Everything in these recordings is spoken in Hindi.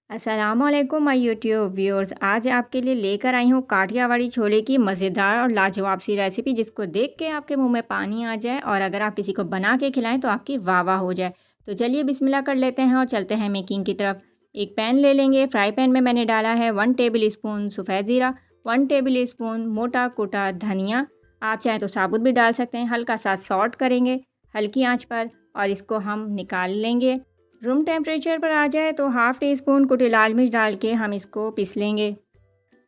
अस्सलामुअलैकुम माय यूट्यूब व्यूअर्स। आज आपके लिए लेकर आई हूँ काठियावाड़ी छोले की मज़ेदार और लाजवाब सी रेसिपी, जिसको देख के आपके मुंह में पानी आ जाए और अगर आप किसी को बना के खिलाएं तो आपकी वाह वाह हो जाए। तो चलिए बिस्मिल्लाह कर लेते हैं और चलते हैं मेकिंग की तरफ। एक पैन ले लेंगे। फ्राई पैन में मैंने डाला है 1 टेबल स्पून सफ़ेद ज़ीरा, 1 टेबल स्पून मोटा कुटा धनिया। आप चाहें तो साबुत भी डाल सकते हैं। हल्का सा सॉट करेंगे हल्की आँच पर और इसको हम निकाल लेंगे। रूम टेम्परेचर पर आ जाए तो हाफ़ टी स्पून कुटी लाल मिर्च डाल के हम इसको पीस लेंगे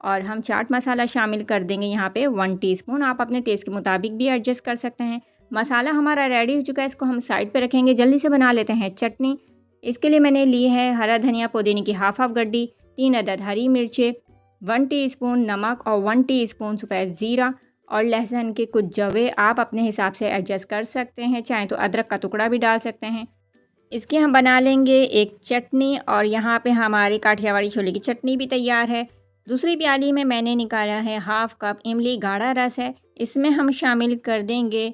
और हम चाट मसाला शामिल कर देंगे यहाँ पे 1 टीस्पून। आप अपने टेस्ट के मुताबिक भी एडजस्ट कर सकते हैं। मसाला हमारा रेडी हो चुका है, इसको हम साइड पे रखेंगे। जल्दी से बना लेते हैं चटनी। इसके लिए मैंने ली है हरा धनिया पुदीने की हाफ गड्डी, 3 अदद हरी मिर्चें, 1 टीस्पून नमक और 1 टीस्पून सफ़ेद ज़ीरा और लहसुन के कुछ जवे आप अपने हिसाब से एडजस्ट कर सकते हैं। चाहे तो अदरक का टुकड़ा भी डाल सकते हैं। इसकी हम बना लेंगे एक चटनी और यहाँ पे हमारी काठियावाड़ी छोले की चटनी भी तैयार है। दूसरी प्याली में मैंने निकाला है हाफ़ कप इमली गाढ़ा रस है। इसमें हम शामिल कर देंगे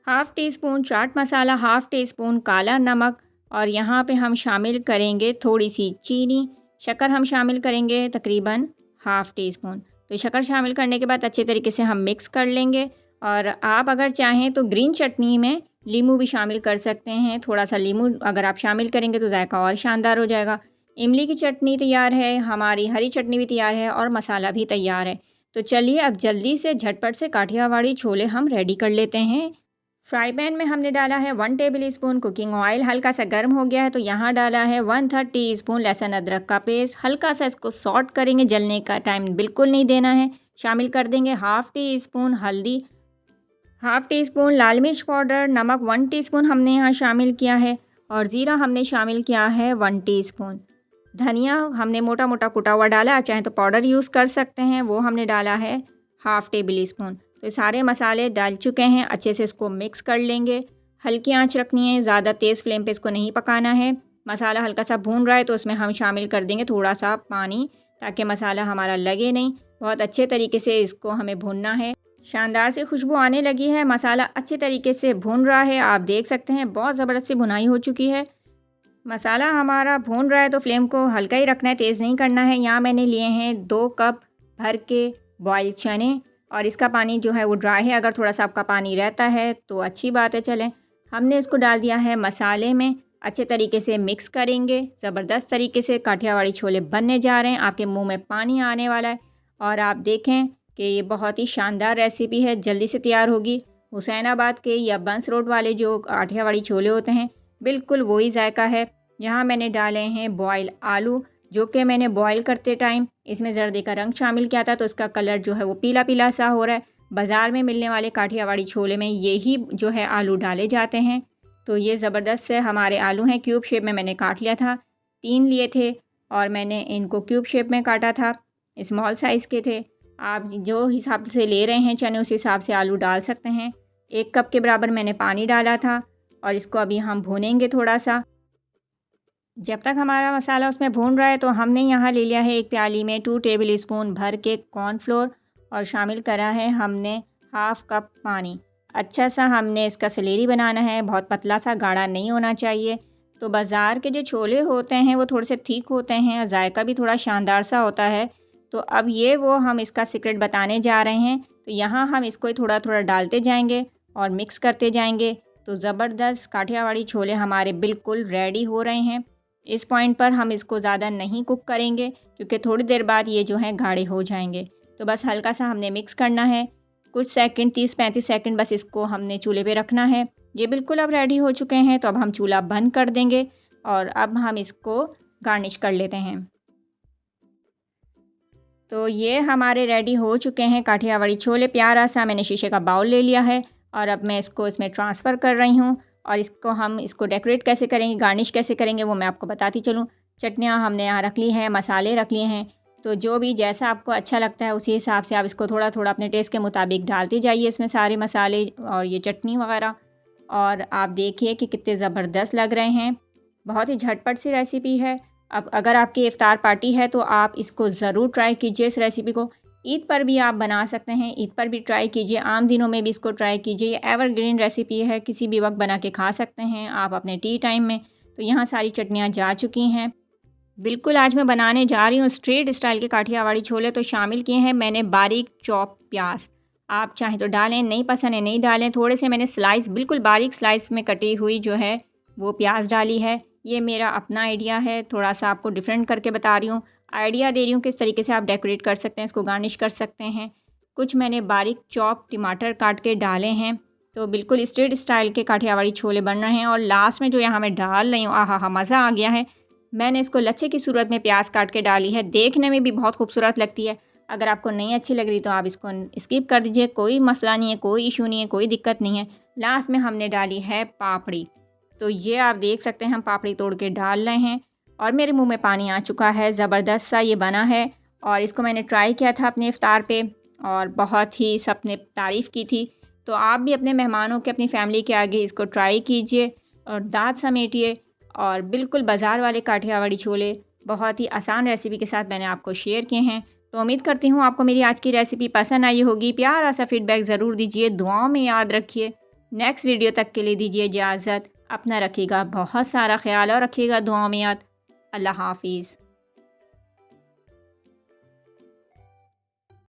half tea spoon chaat masala, half tea spoon काला नमक और यहाँ पे हम शामिल करेंगे थोड़ी सी चीनी। शक्कर हम शामिल करेंगे तकरीबन हाफ़ टी स्पून। तो शक्कर शामिल करने के बाद अच्छे तरीके से हम मिक्स कर लेंगे। और आप अगर चाहें तो ग्रीन चटनी में नींबू भी शामिल कर सकते हैं। थोड़ा सा नींबू अगर आप शामिल करेंगे तो जायका और शानदार हो जाएगा। इमली की चटनी तैयार है, हमारी हरी चटनी भी तैयार है और मसाला भी तैयार है। तो चलिए अब जल्दी से झटपट से काठियावाड़ी छोले हम रेडी कर लेते हैं। फ्राई पैन में हमने डाला है 1 टेबल स्पून कुकिंग ऑयल। हल्का सा गर्म हो गया है तो यहाँ डाला है 1/3 टीस्पून लहसुन अदरक का पेस्ट। हल्का सा इसको सॉट करेंगे, जलने का टाइम बिल्कुल नहीं देना है। शामिल कर देंगे हाफ़ टी स्पून हल्दी, हाफ़ टी स्पून लाल मिर्च पाउडर, नमक 1 टीस्पून हमने यहाँ शामिल किया है और ज़ीरा हमने शामिल किया है 1 टीस्पून। धनिया हमने मोटा मोटा कुटा हुआ डाला, आप चाहें तो पाउडर यूज़ कर सकते हैं, वो हमने डाला है हाफ़ टेबल स्पून। तो सारे मसाले डाल चुके हैं, अच्छे से इसको मिक्स कर लेंगे। हल्की आंच रखनी है, ज़्यादा तेज़ फ्लेम पे इसको नहीं पकाना है। मसाला हल्का सा भून रहा है तो उसमें हम शामिल कर देंगे थोड़ा सा पानी, ताकि मसाला हमारा लगे नहीं। बहुत अच्छे तरीके से इसको हमें भूनना है। शानदार सी खुशबू आने लगी है, मसाला अच्छे तरीके से भून रहा है, आप देख सकते हैं बहुत ज़बरदस्त सी भुनाई हो चुकी है। मसाला हमारा भून रहा है तो फ्लेम को हल्का ही रखना है, तेज़ नहीं करना है। यहाँ मैंने लिए हैं 2 कप भर के बॉयल चने और इसका पानी जो है वो ड्राई है। अगर थोड़ा सा आपका पानी रहता है तो अच्छी बात है। चलें, हमने इसको डाल दिया है मसाले में, अच्छे तरीके से मिक्स करेंगे। ज़बरदस्त तरीके से काठियावाड़ी छोले बनने जा रहे हैं, आपके मुंह में पानी आने वाला है। और आप देखें कि ये बहुत ही शानदार रेसिपी है, जल्दी से तैयार होगी। हुसैनाबाद के या बंस रोड वाले जो काठियावाड़ी छोले होते हैं, बिल्कुल वही जायका है। यहाँ मैंने डाले हैं बॉयल आलू, जो कि मैंने बॉयल करते टाइम इसमें जर्दे का रंग शामिल किया था, तो इसका कलर जो है वो पीला पीला सा हो रहा है। बाज़ार में मिलने वाले काठियावाड़ी छोले में यही जो है आलू डाले जाते हैं। तो ये ज़बरदस्त से हमारे आलू हैं, क्यूब शेप में मैंने काट लिया था। 3 लिए थे और मैंने इनको क्यूब शेप में काटा था, स्मॉल साइज़ के थे। आप जो हिसाब से ले रहे हैं चने, उस हिसाब से आलू डाल सकते हैं। 1 कप के बराबर मैंने पानी डाला था और इसको अभी हम भूनेंगे थोड़ा सा। जब तक हमारा मसाला उसमें भून रहा है तो हमने यहाँ ले लिया है एक प्याली में 2 टेबल स्पून भर के कॉर्नफ्लोर और शामिल करा है हमने हाफ़ कप पानी। अच्छा सा हमने इसका सलेरी बनाना है, बहुत पतला सा गाढ़ा नहीं होना चाहिए। तो बाज़ार के जो छोले होते हैं वो थोड़े से थिक होते हैं, जायका भी थोड़ा शानदार सा होता है। तो अब ये वो हम इसका सीक्रेट बताने जा रहे हैं। तो यहाँ हम इसको थोड़ा थोड़ा डालते जाएंगे और मिक्स करते जाएंगे। तो ज़बरदस्त काठियावाड़ी छोले हमारे बिल्कुल रेडी हो रहे हैं। इस पॉइंट पर हम इसको ज़्यादा नहीं कुक करेंगे, क्योंकि थोड़ी देर बाद ये जो हैं गाढ़े हो जाएंगे। तो बस हल्का सा हमने मिक्स करना है, कुछ सेकंड 30-35 सेकंड बस इसको हमने चूल्हे पे रखना है। ये बिल्कुल अब रेडी हो चुके हैं, तो अब हम चूल्हा बंद कर देंगे और अब हम इसको गार्निश कर लेते हैं। तो ये हमारे रेडी हो चुके हैं काठियावाड़ी छोले। प्यारा सा मैंने शीशे का बाउल ले लिया है और अब मैं इसको इसमें ट्रांसफ़र कर रही हूँ। और हम इसको डेकोरेट कैसे करेंगे, गार्निश कैसे करेंगे, वो मैं आपको बताती चलूँ। चटनियाँ हमने यहाँ रख ली हैं, मसाले रख लिए हैं। तो जो भी जैसा आपको अच्छा लगता है उसी हिसाब से आप इसको थोड़ा थोड़ा अपने टेस्ट के मुताबिक डालते जाइए इसमें सारे मसाले और ये चटनी वगैरह। और आप देखिए कि कितने ज़बरदस्त लग रहे हैं। बहुत ही झटपट सी रेसिपी है। अब अगर आपकी इफ़्तार पार्टी है तो आप इसको ज़रूर ट्राई कीजिए इस रेसिपी को। ईद पर भी आप बना सकते हैं, ईद पर भी ट्राई कीजिए, आम दिनों में भी इसको ट्राई कीजिए। ये एवरग्रीन रेसिपी है, किसी भी वक्त बना के खा सकते हैं आप अपने टी टाइम में। तो यहाँ सारी चटनियाँ जा चुकी हैं, बिल्कुल, आज मैं बनाने जा रही हूँ स्ट्रीट स्टाइल के काठियावाड़ी छोले। तो शामिल किए हैं मैंने बारीक चॉप प्याज। आप चाहें तो डालें, नहीं पसंद है नहीं डालें। थोड़े से मैंने स्लाइस, बिल्कुल बारीक स्लाइस में कटी हुई जो है वो प्याज डाली है। ये मेरा अपना आइडिया है, थोड़ा सा आपको डिफरेंट करके बता रही हूँ, आइडिया दे रही हूँ किस तरीके से आप डेकोरेट कर सकते हैं, इसको गार्निश कर सकते हैं। कुछ मैंने बारीक चॉप टमाटर काट के डाले हैं। तो बिल्कुल स्ट्रीट स्टाइल के काठियावाड़ी छोले बन रहे हैं। और लास्ट में जो यहाँ मैं डाल रही हूँ, आहा हा, मज़ा आ गया है। मैंने इसको लच्छे की सूरत में प्याज काट के डाली है, देखने में भी बहुत खूबसूरत लगती है। अगर आपको नहीं अच्छी लग रही तो आप इसको स्किप कर दीजिए, कोई मसला नहीं है, कोई इशू नहीं है, कोई दिक्कत नहीं है। लास्ट में हमने डाली है पापड़ी। तो ये आप देख सकते हैं हम पापड़ी तोड़ के डाल रहे हैं और मेरे मुंह में पानी आ चुका है। ज़बरदस्त सा ये बना है और इसको मैंने ट्राई किया था अपने इफ्तार पे और बहुत ही सबने तारीफ़ की थी। तो आप भी अपने मेहमानों के, अपनी फैमिली के आगे इसको ट्राई कीजिए और दाँत समेटिए। और बिल्कुल बाज़ार वाले काठियावाड़ी छोले बहुत ही आसान रेसिपी के साथ मैंने आपको शेयर किए हैं। तो उम्मीद करती हूँ आपको मेरी आज की रेसिपी पसंद आई होगी। प्यारा सा फीडबैक ज़रूर दीजिए, दुआओं में याद रखिए। नेक्स्ट वीडियो तक के लिए दीजिए इजाज़त। अपना रखिएगा बहुत सारा ख्याल और रखिएगा दुआओं में याद। अल्लाह हाफिज़।